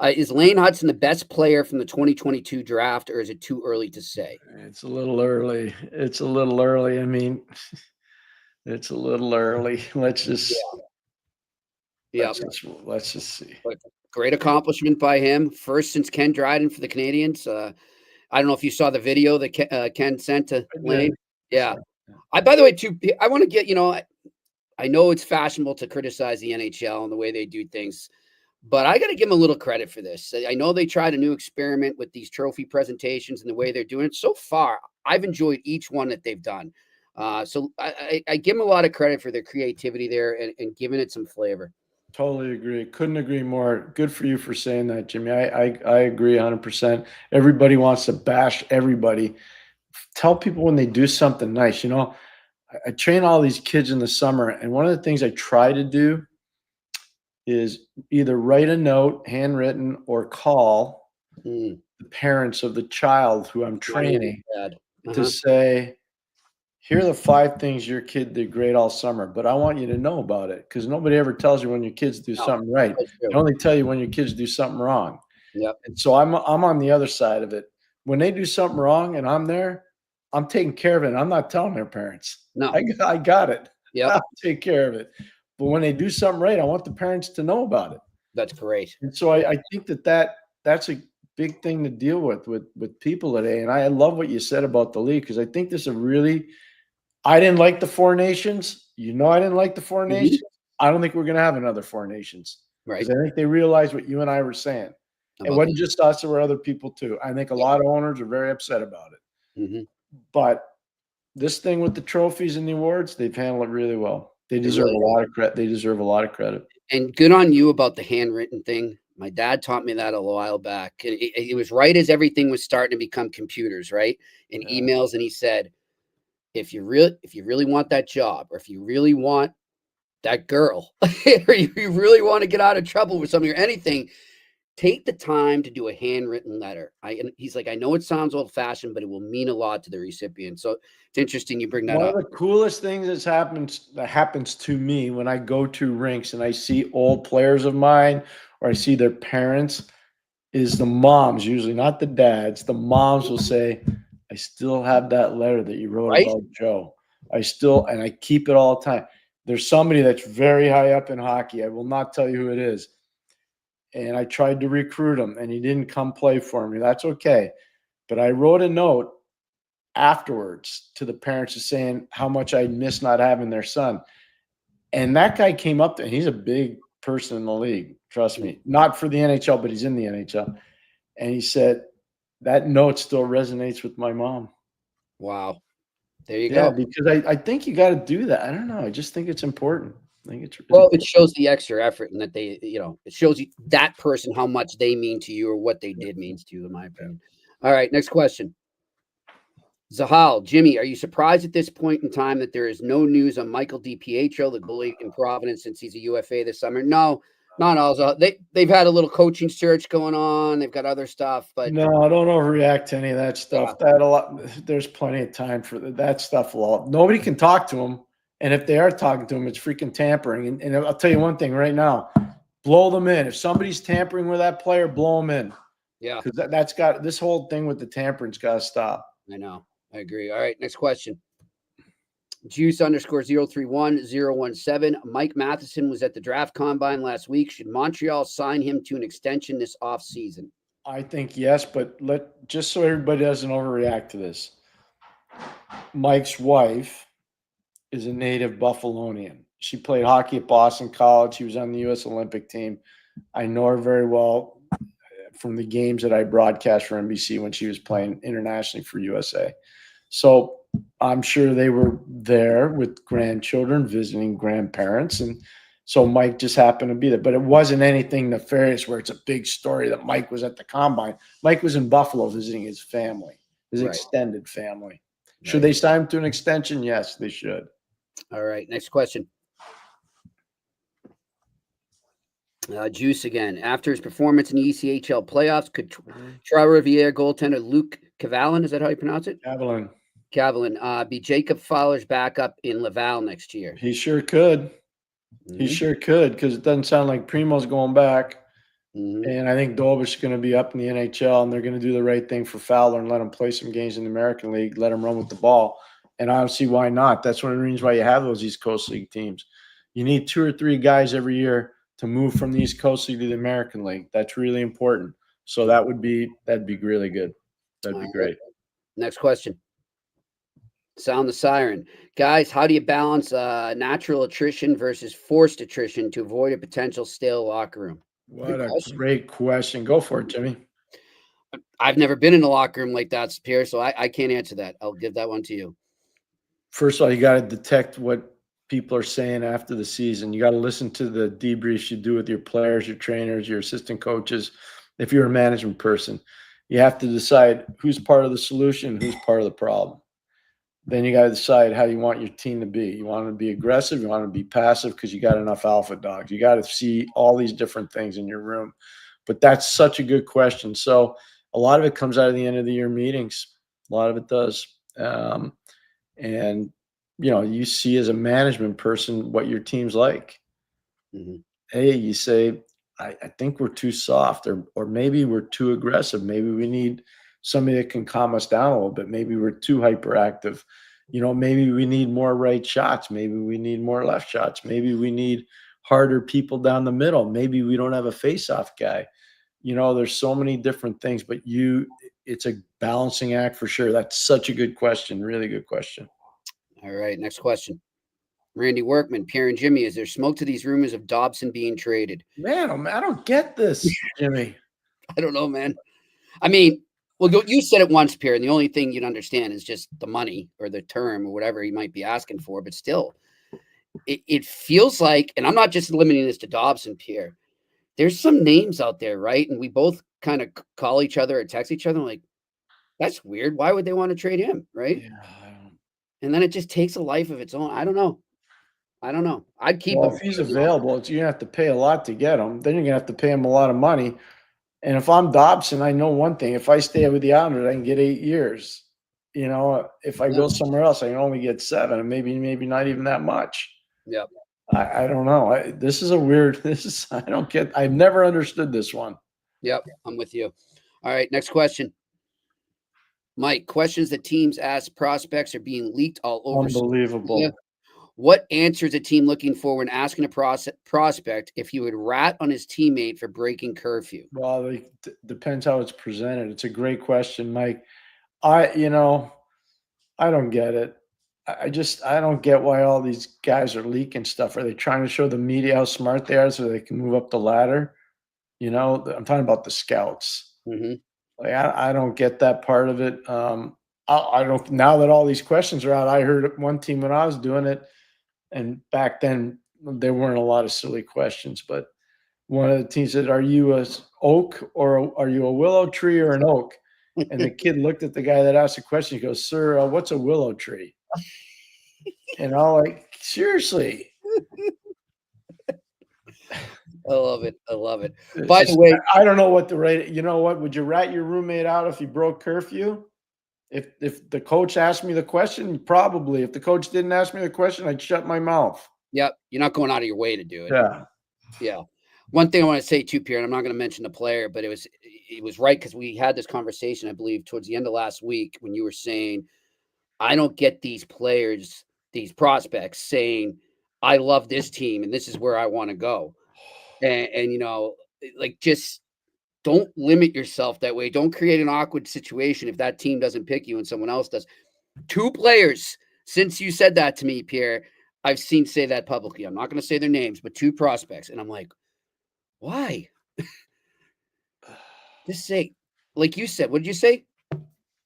Is Lane Hudson the best player from the 2022 draft, or is it too early to say? It's a little early. It's a little early. I mean, it's a little early. Let's just let's just see. But great accomplishment by him. First since Ken Dryden for the Canadians. I don't know if you saw the video that Ken sent to Lane. Yeah. By the way, too, I want to get, I know it's fashionable to criticize the NHL and the way they do things, but I got to give them a little credit for this. I know they tried a new experiment with these trophy presentations and the way they're doing it. So far, I've enjoyed each one that they've done. So I give them a lot of credit for their creativity there and giving it some flavor. Totally agree. Couldn't agree more. Good for you for saying that, Jimmy. I agree 100%. Everybody wants to bash everybody. Tell people when they do something nice. I train all these kids in the summer, and one of the things I try to do is either write a note, handwritten, or call the parents of the child who I'm training to say, here are the 5 things your kid did great all summer, but I want you to know about it, because nobody ever tells you when your kids do something right. They only tell you when your kids do something wrong. Yep. And so I'm on the other side of it. When they do something wrong and I'm there, I'm taking care of it. I'm not telling their parents. No, I got it. Yeah, I'll take care of it. But when they do something right, I want the parents to know about it. That's great. And so I think that's a big thing to deal with people today. And I love what you said about the league, because I think this is I didn't like the 4 nations. I didn't like the 4 nations. I don't think we're going to have another 4 nations. Right. Because I think they realized what you and I were saying. It wasn't just us, there were other people too. I think a lot of owners are very upset about it. Mm-hmm. But this thing with the trophies and the awards, they've handled it really well. They deserve a lot of credit. They deserve a lot of credit. And good on you about the handwritten thing. My dad taught me that a while back. It was right as everything was starting to become computers, right? And emails. And he said, if you really want that job, or if you really want that girl, or you really want to get out of trouble with something or anything, take the time to do a handwritten letter. He's like, I know it sounds old fashioned, but it will mean a lot to the recipient. So it's interesting you bring that up. One of the coolest things that happens to me when I go to rinks and I see old players of mine, or I see their parents, is the moms, usually not the dads. The moms will say, I still have that letter that you wrote about Joe. And I keep it all the time. There's somebody that's very high up in hockey. I will not tell you who it is. And I tried to recruit him, and he didn't come play for me. That's okay. But I wrote a note afterwards to the parents saying how much I miss not having their son. And that guy came up to, and he's a big person in the league, trust me. Not for the NHL, but he's in the NHL. And he said, that note still resonates with my mom. Wow. There you go. Because I think you got to do that. I don't know. I just think it's important. I think it's it shows the extra effort, and that they, it shows you that person how much they mean to you, or what they did means to you, in my opinion. All right, next question. Zahal, Jimmy, are you surprised at this point in time that there is no news on Michael DiPietro, the goalie in Providence, since he's a UFA this summer? No, not all. They've had a little coaching search going on. They've got other stuff, but no, don't overreact to any of that stuff. There's plenty of time for that stuff. Nobody can talk to him. And if they are talking to him, it's freaking tampering. And I'll tell you one thing right now, blow them in. If somebody's tampering with that player, blow them in. Yeah. Because that's got this whole thing with the tampering's got to stop. I know. I agree. All right. Next question. Juice _031017. Mike Matheson was at the draft combine last week. Should Montreal sign him to an extension this offseason? I think yes, but just so everybody doesn't overreact to this. Mike's wife is a native Buffalonian. She played hockey at Boston College. She was on the U.S. Olympic team. I know her very well from the games that I broadcast for NBC when she was playing internationally for USA. So I'm sure they were there with grandchildren, visiting grandparents. And so Mike just happened to be there. But it wasn't anything nefarious where it's a big story that Mike was at the combine. Mike was in Buffalo visiting his family, his extended family. Should they sign him to an extension? Yes, they should. All right. Next question. Juice again. After his performance in the ECHL playoffs, could Trois-Rivières goaltender Luke Cavalin, is that how you pronounce it? Cavalin, be Jacob Fowler's backup in Laval next year? He sure could. He sure could, because it doesn't sound like Primo's going back. And I think Dobish's going to be up in the NHL, and they're going to do the right thing for Fowler and let him play some games in the American League, let him run with the ball. And I don't see why not. That's one of the reasons why you have those East Coast League teams. You need 2 or 3 guys every year to move from the East Coast League to the American League. That's really important. So that'd be really good. That'd be great. Next question. Sound the siren. Guys, how do you balance natural attrition versus forced attrition to avoid a potential stale locker room? What a great question. Go for it, Jimmy. I've never been in a locker room like that, Pierre, so I can't answer that. I'll give that one to you. First of all, you got to detect what people are saying after the season. You got to listen to the debriefs you do with your players, your trainers, your assistant coaches. If you're a management person, you have to decide who's part of the solution, who's part of the problem. Then you got to decide how you want your team to be. You want to be aggressive. You want to be passive because you got enough alpha dogs. You got to see all these different things in your room. But that's such a good question. So a lot of it comes out of the end of the year meetings. A lot of it does. And, you know, you see as a management person what your team's like. Hey, you say, I think we're too soft, or maybe we're too aggressive. Maybe we need somebody that can calm us down a little bit. Maybe we're too hyperactive. You know, maybe we need more right shots. Maybe we need more left shots. Maybe we need harder people down the middle. Maybe we don't have a face-off guy. You know, there's so many different things, but it's a balancing act for sure. That's such a good question. Really good question. All right. Next question. Randy Workman, Pierre and Jimmy, is there smoke to these rumors of Dobson being traded? Man, I don't get this, Jimmy. I don't know, man. I mean, well, you said it once, Pierre, and the only thing you'd understand is just the money or the term or whatever he might be asking for. But still, it feels like, and I'm not just limiting this to Dobson, Pierre, there's some names out there, right? And we both kind of call each other or text each other like, that's weird. Why would they want to trade him, right? Yeah, and then it just takes a life of its own. I don't know. I'd keep him. If he's available, you're going to have to pay a lot to get him. Then you're going to have to pay him a lot of money. And if I'm Dobson, I know one thing. If I stay with the Islanders, I can get 8 years. You know, if I go somewhere else, I can only get 7, and maybe not even that much. Yep. I don't know. I've never understood this one. Yep, I'm with you. All right, next question. Mike, questions that teams ask prospects are being leaked all over. Unbelievable. Yeah. What answer is a team looking for when asking a prospect if he would rat on his teammate for breaking curfew? Well, it depends how it's presented. It's a great question, Mike. I don't get it. I don't get why all these guys are leaking stuff. Are they trying to show the media how smart they are so they can move up the ladder? You know, I'm talking about the scouts. Like, I don't get that part of it. I don't. Now that all these questions are out, I heard one team when I was doing it, and back then there weren't a lot of silly questions. But one of the teams said, "Are you a oak or are you a willow tree or an oak?" And the kid looked at the guy that asked the question. He goes, "Sir, what's a willow tree?" And I'm like, seriously. I love it. By the way, I don't know what to rate. You know what? Would you rat your roommate out if he broke curfew? If the coach asked me the question, probably. If the coach didn't ask me the question, I'd shut my mouth. Yep. You're not going out of your way to do it. Yeah. Yeah. One thing I want to say too, Pierre, and I'm not going to mention the player, but it was right because we had this conversation, I believe, towards the end of last week when you were saying, I don't get these players, these prospects saying, I love this team and this is where I want to go. And you know, like, just don't limit yourself that way. Don't create an awkward situation if that team doesn't pick you and someone else does. 2 players, since you said that to me, Pierre, I've seen say that publicly. I'm not going to say their names, but 2 prospects. And I'm like, why? Just say, like you said, what did you say?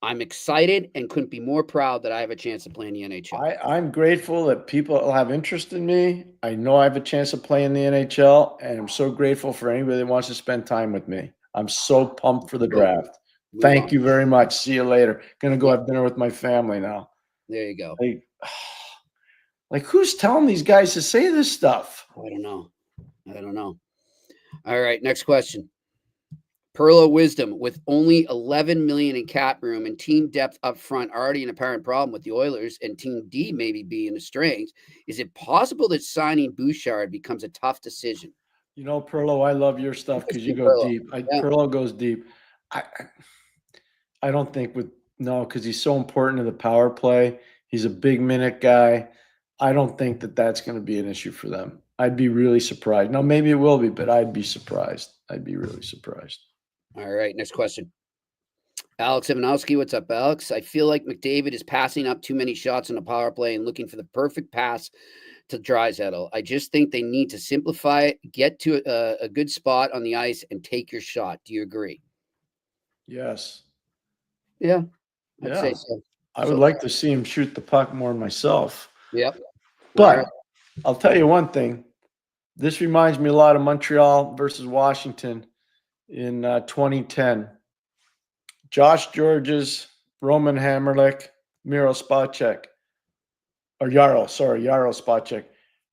I'm excited and couldn't be more proud that I have a chance to play in the NHL. I'm grateful that people have interest in me. I know I have a chance to play in the NHL, and I'm so grateful for anybody that wants to spend time with me. I'm so pumped for the draft. Thank you very much. See you later. Gonna go have dinner with my family now. There you go. Like who's telling these guys to say this stuff? I don't know. All right, next question. Pearl of Wisdom, with only 11 million in cap room and team depth up front, already an apparent problem with the Oilers and Team D maybe being the strength, is it possible that signing Bouchard becomes a tough decision? You know, Perlo, I love your stuff because you go deep. Perlo goes deep. I don't think because he's so important to the power play. He's a big minute guy. I don't think that that's going to be an issue for them. I'd be really surprised. Now, maybe it will be, but I'd be surprised. I'd be really surprised. All right, next question. Alex Ivanowski, what's up, Alex? I feel like McDavid is passing up too many shots on the power play and looking for the perfect pass to Draisaitl. I just think they need to simplify it, get to a good spot on the ice, and take your shot. Do you agree? Yes. Yeah, I'd say so. I would like to see him shoot the puck more myself. Yep. But I'll tell you one thing. This reminds me a lot of Montreal versus Washington in 2010. Josh Georges, Roman Hamrlik, Miro Spacek, or Yarrow Spacek.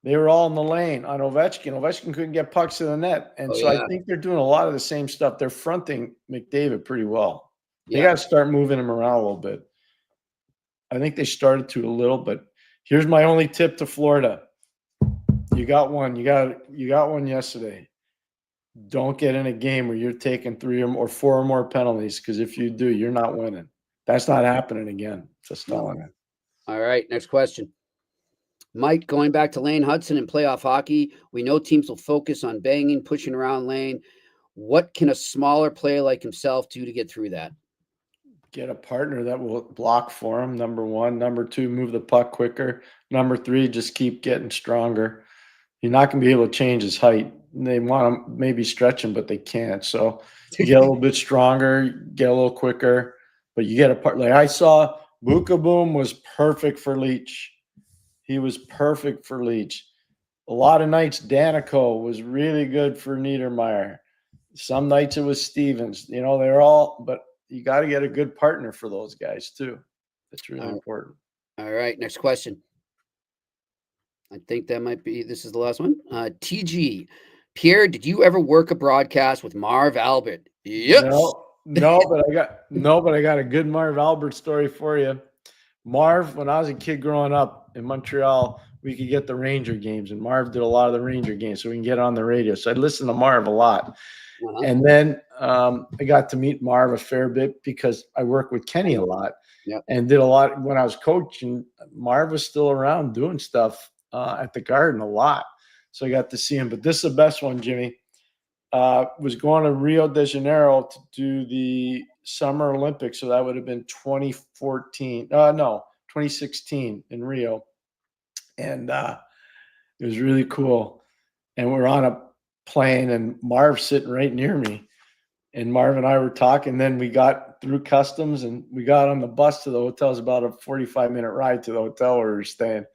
They were all in the lane on Ovechkin. Ovechkin couldn't get pucks to the net. And I think they're doing a lot of the same stuff. They're fronting McDavid pretty well. They got to start moving him around a little bit. I think they started to a little, but here's my only tip to Florida. You got one. You got one yesterday. Don't get in a game where you're taking 3 or 4 or more penalties, because if you do, you're not winning. That's not happening again. Just telling you. All right, next question. Mike, going back to Lane Hudson and playoff hockey, we know teams will focus on banging, pushing around Lane. What can a smaller player like himself do to get through that? Get a partner that will block for him, number 1. Number 2, move the puck quicker. Number 3, just keep getting stronger. You're not going to be able to change his height. They want to maybe stretch him, but they can't. So you get a little bit stronger, get a little quicker, but you get a part. Like I saw, Bukaboom was perfect for Leach. He was perfect for Leach. A lot of nights, Danico was really good for Niedermeyer. Some nights it was Stevens. You know, they're all, but you got to get a good partner for those guys too. That's really important. All right, next question. I think that might be, this is the last one. TG, Pierre, did you ever work a broadcast with Marv Albert? Yes. No, but I got a good Marv Albert story for you. Marv, when I was a kid growing up in Montreal, we could get the Ranger games, and Marv did a lot of the Ranger games, so we can get on the radio. So I'd listen to Marv a lot. And then I got to meet Marv a fair bit because I worked with Kenny a lot and did a lot when I was coaching. Marv was still around doing stuff at the Garden a lot. So I got to see him. But this is the best one, Jimmy. Was going to Rio de Janeiro to do the Summer Olympics. So that would have been 2016 in Rio. And it was really cool. And we're on a plane, and Marv's sitting right near me. And Marv and I were talking. Then we got through customs, and we got on the bus to the hotel. It was about a 45-minute ride to the hotel where we were staying.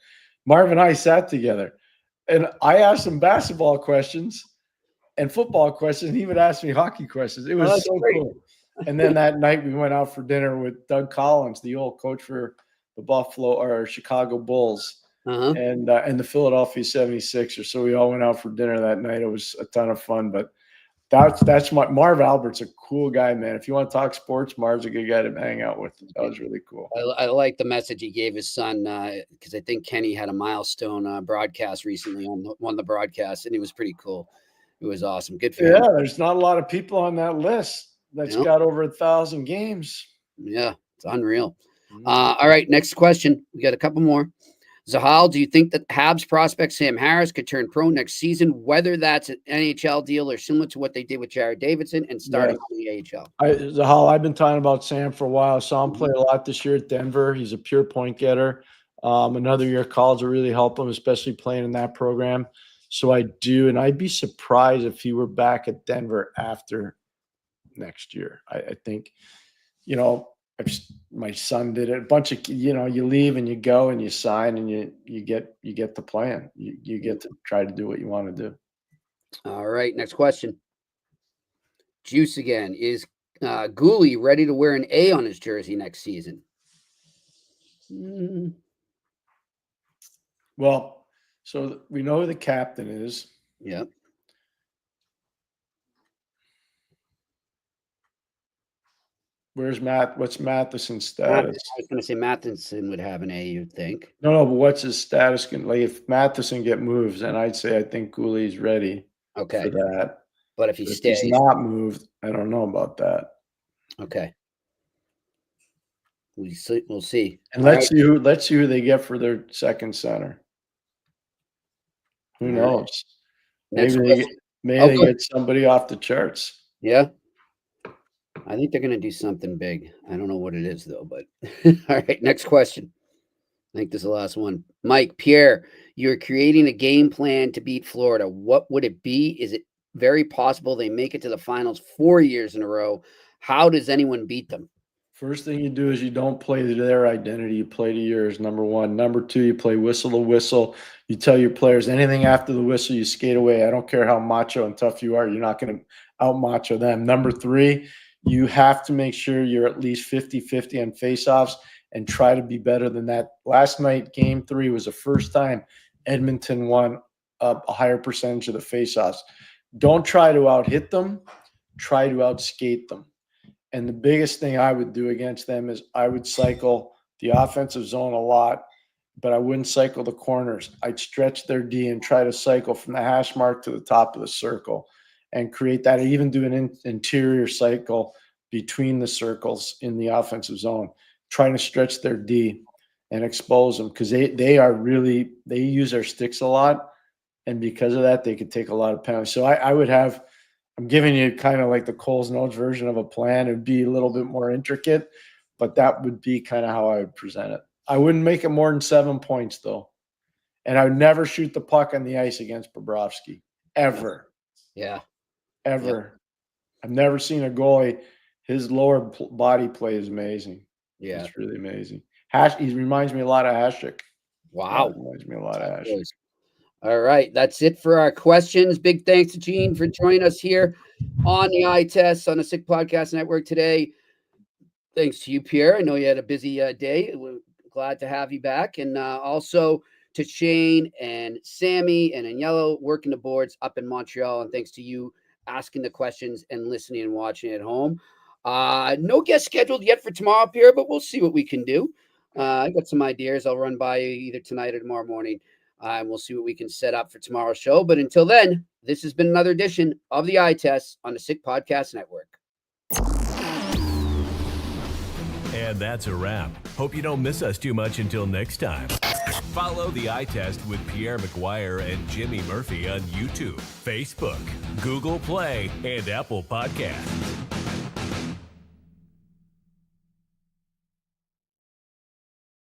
Marv and I sat together, and I asked him basketball questions and football questions, and he would ask me hockey questions. It was so cool. And then that night we went out for dinner with Doug Collins, the old coach for the Buffalo or Chicago Bulls, and the Philadelphia 76ers. So we all went out for dinner that night. It was a ton of fun. But That's Marv Albert's a cool guy, man. If you want to talk sports, Marv's a good guy to hang out with. That was really cool. I like the message he gave his son because I think Kenny had a milestone broadcast recently on one of the broadcasts, and it was pretty cool. It was awesome. Good for him. Yeah, there's not a lot of people on that list that's got over 1,000 games. Yeah, it's unreal. All right, next question. We got a couple more. Zahal, do you think that Habs prospect Sam Harris could turn pro next season, whether that's an NHL deal or similar to what they did with Jared Davidson and starting on the AHL? Zahal, I've been talking about Sam for a while. I saw him play a lot this year at Denver. He's a pure point getter. Another year of college will really help him, especially playing in that program. So I do, and I'd be surprised if he were back at Denver after next year. I think, my son did it. A bunch of, you leave and you go and you sign and you get the plan. You get to try to do what you want to do. All right, next question. Juice again. Is Gooley ready to wear an A on his jersey next season? Well, so we know who the captain is. Yeah. Where's what's Matheson's status? I was going to say Matheson would have an A, you'd think. No, but what's his status? If Matheson get moves, then I think Gooley's ready for that. But if he stays, he's not moved, I don't know about that. Okay. We'll see. And let's see who they get for their second center. Who knows? Maybe they get somebody off the charts. Yeah. I think they're going to do something big. I don't know what it is, though. But all right, next question. I think this is the last one. Mike, Pierre, you're creating a game plan to beat Florida. What would it be? Is it very possible they make it to the finals 4 years in a row? How does anyone beat them? First thing you do is you don't play to their identity. You play to yours, number one. Number two, you play whistle to whistle. You tell your players anything after the whistle, you skate away. I don't care how macho and tough you are. You're not going to out-macho them. Number three, you have to make sure you're at least 50-50 on faceoffs and try to be better than that. Last night, game 3 was the first time Edmonton won a higher percentage of the faceoffs. Don't try to out-hit them. Try to out-skate them. And the biggest thing I would do against them is I would cycle the offensive zone a lot, but I wouldn't cycle the corners. I'd stretch their D and try to cycle from the hash mark to the top of the circle and create that. I even do an interior cycle between the circles in the offensive zone, trying to stretch their D and expose them because they use their sticks a lot. And because of that, they could take a lot of penalties. So I would have – I'm giving you kind of like the Coles Notes version of a plan. It would be a little bit more intricate, but that would be kind of how I would present it. I wouldn't make it more than 7 points, though. And I would never shoot the puck on the ice against Bobrovsky, ever. Yeah. Ever. Yeah. I've never seen a goalie. His lower body play is amazing. Yeah. It's really amazing. He reminds me a lot of Hasek. Wow. Reminds me a lot of Hasek. All right, that's it for our questions. Big thanks to Gene for joining us here on the Eye Test on the Sick Podcast Network today. Thanks to you, Pierre. I know you had a busy day. We're glad to have you back. And also to Shane and Sammy and Agnello working the boards up in Montreal. And thanks to you asking the questions and listening and watching at home. No guest scheduled yet for tomorrow, Pierre, but we'll see what we can do. I got some ideas. I'll run by you either tonight or tomorrow morning. And we'll see what we can set up for tomorrow's show. But until then, this has been another edition of the Eye Test on the Sick Podcast Network. And that's a wrap. Hope you don't miss us too much until next time. Follow the Eye Test with Pierre McGuire and Jimmy Murphy on YouTube, Facebook, Google Play, and Apple Podcasts.